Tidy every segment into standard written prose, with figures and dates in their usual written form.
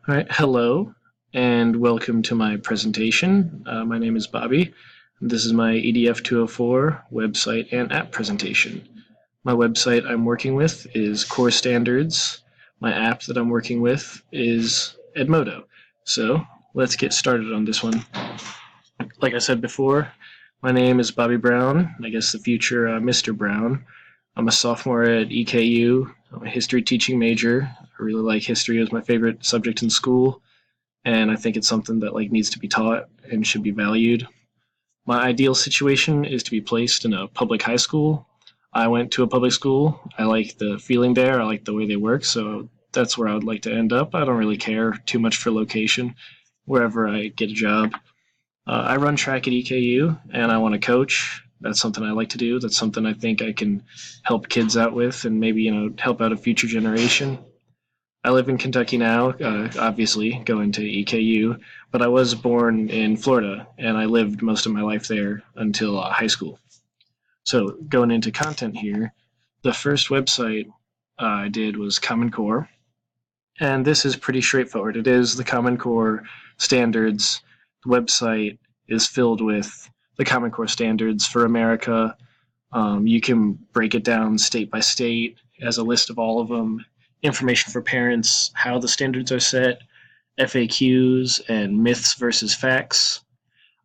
All right, hello, and welcome to my presentation. My name is Bobby. This is my EDF 204 website and app presentation. My website I'm working with is Core Standards. My app that I'm working with is Edmodo. So let's get started on this one. Like I said before, my name is Bobby Brown, I guess the future Mr. Brown. I'm a sophomore at EKU. I'm a history teaching major. I really like history as my favorite subject in school, and I think it's something that needs to be taught and should be valued. My ideal situation is to be placed in a public high school. I went to a public school. I like the feeling there. I like the way they work, so that's where I would like to end up. I don't really care too much for location, wherever I get a job. I run track at EKU, and I want to coach. That's something I like to do. That's something I think I can help kids out with, and maybe help out a future generation. I live in Kentucky now, obviously going to EKU, but I was born in Florida, and I lived most of my life there until high school. So going into content here, the first website I did was Common Core, and this is pretty straightforward. It is the Common Core standards. The website is filled with the Common Core standards for America. You can break it down state by state as a list of all of them, information for parents, how the standards are set, FAQs, and myths versus facts.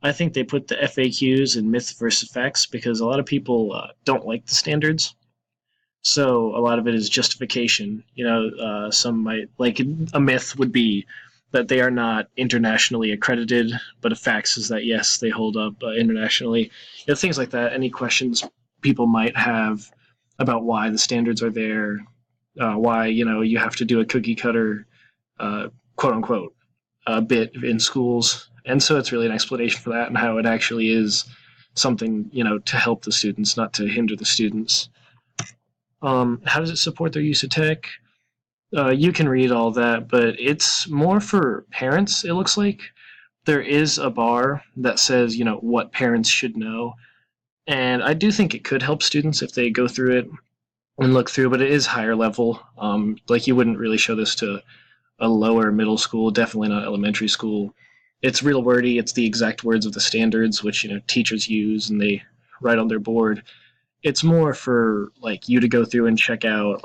I think they put the FAQs and myths versus facts because a lot of people don't like the standards. So a lot of it is justification. Some might like a myth would be that they are not internationally accredited, but a fact is that yes, they hold up internationally. Things like that. Any questions people might have about why the standards are there, why you have to do a cookie cutter, quote unquote, bit in schools, and so it's really an explanation for that and how it actually is something to help the students, not to hinder the students. How does it support their use of tech? You can read all that, but it's more for parents. It looks like there is a bar that says what parents should know, and I do think it could help students if they go through it and look through, but it is higher level. You wouldn't really show this to a lower middle school, definitely not elementary school. It's real wordy. It's the exact words of the standards, which teachers use and they write on their board. It's more for you to go through and check out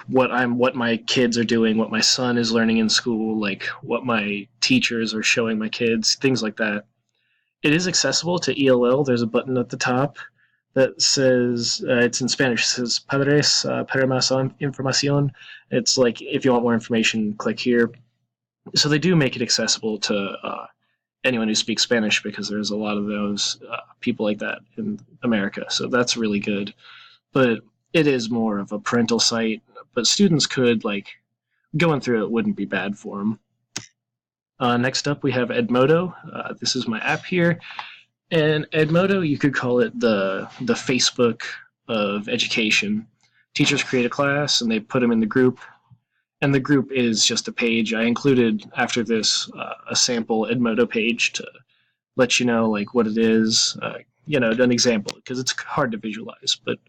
what my kids are doing, what my son is learning in school, what my teachers are showing my kids, things like that. It is accessible to ELL. There's a button at the top that says, it's in Spanish, it says Padres para más información. It's like, if you want more information, click here. So they do make it accessible to anyone who speaks Spanish because there's a lot of those people like that in America. So that's really good. But it is more of a parental site, but students could, going through it wouldn't be bad for them. Next up, we have Edmodo. This is my app here. And Edmodo, you could call it the Facebook of education. Teachers create a class and they put them in the group, and the group is just a page. I included after this a sample Edmodo page to let you know what it is, an example, because it's hard to visualize. But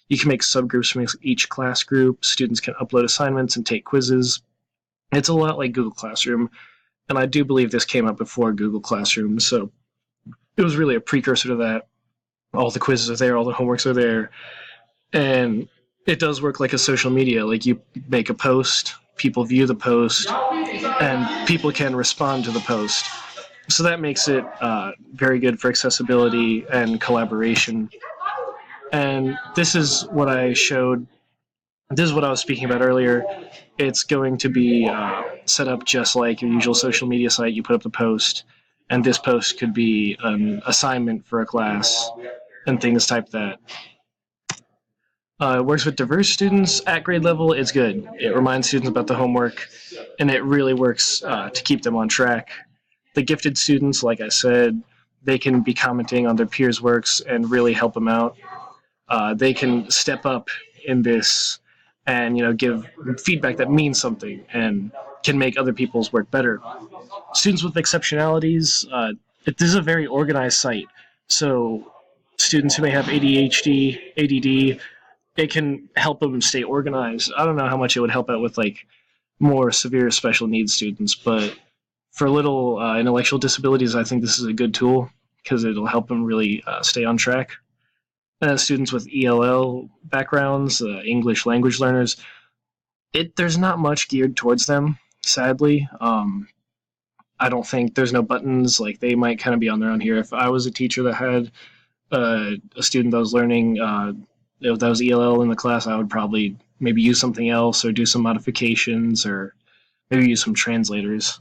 you can make subgroups from each class group. Students can upload assignments and take quizzes. It's a lot like Google Classroom, and I do believe this came up before Google Classroom, so it was really a precursor to that. All the quizzes are there, all the homeworks are there, and it does work like a social media. You make a post, people view the post, and people can respond to the post. So that makes it very good for accessibility and collaboration. And this is what I showed. This is what I was speaking about earlier. It's going to be set up just like your usual social media site. You put up the post, and this post could be an assignment for a class and things type that. It works with diverse students at grade level. It's good. It reminds students about the homework, and it really works to keep them on track. The gifted students, like I said, they can be commenting on their peers' works and really help them out. They can step up in this and give feedback that means something and can make other people's work better. Students with exceptionalities, this is a very organized site. So students who may have ADHD, ADD, it can help them stay organized. I don't know how much it would help out with more severe special needs students. But for little intellectual disabilities, I think this is a good tool because it'll help them really stay on track. Students with ELL backgrounds, English language learners, there's not much geared towards them, sadly. I don't think there's no buttons. Like, they might kind of be on their own here. If I was a teacher that had a student that was learning, if that was ELL in the class, I would probably maybe use something else or do some modifications or maybe use some translators.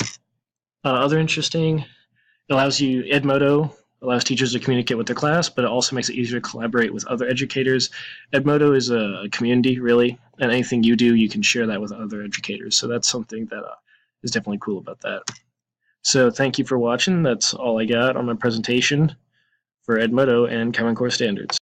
Other interesting, it allows you, Edmodo allows teachers to communicate with their class, but it also makes it easier to collaborate with other educators. Edmodo is a community, really, and anything you do, you can share that with other educators. So that's something that is definitely cool about that. So thank you for watching. That's all I got on my presentation for Edmodo and Common Core Standards.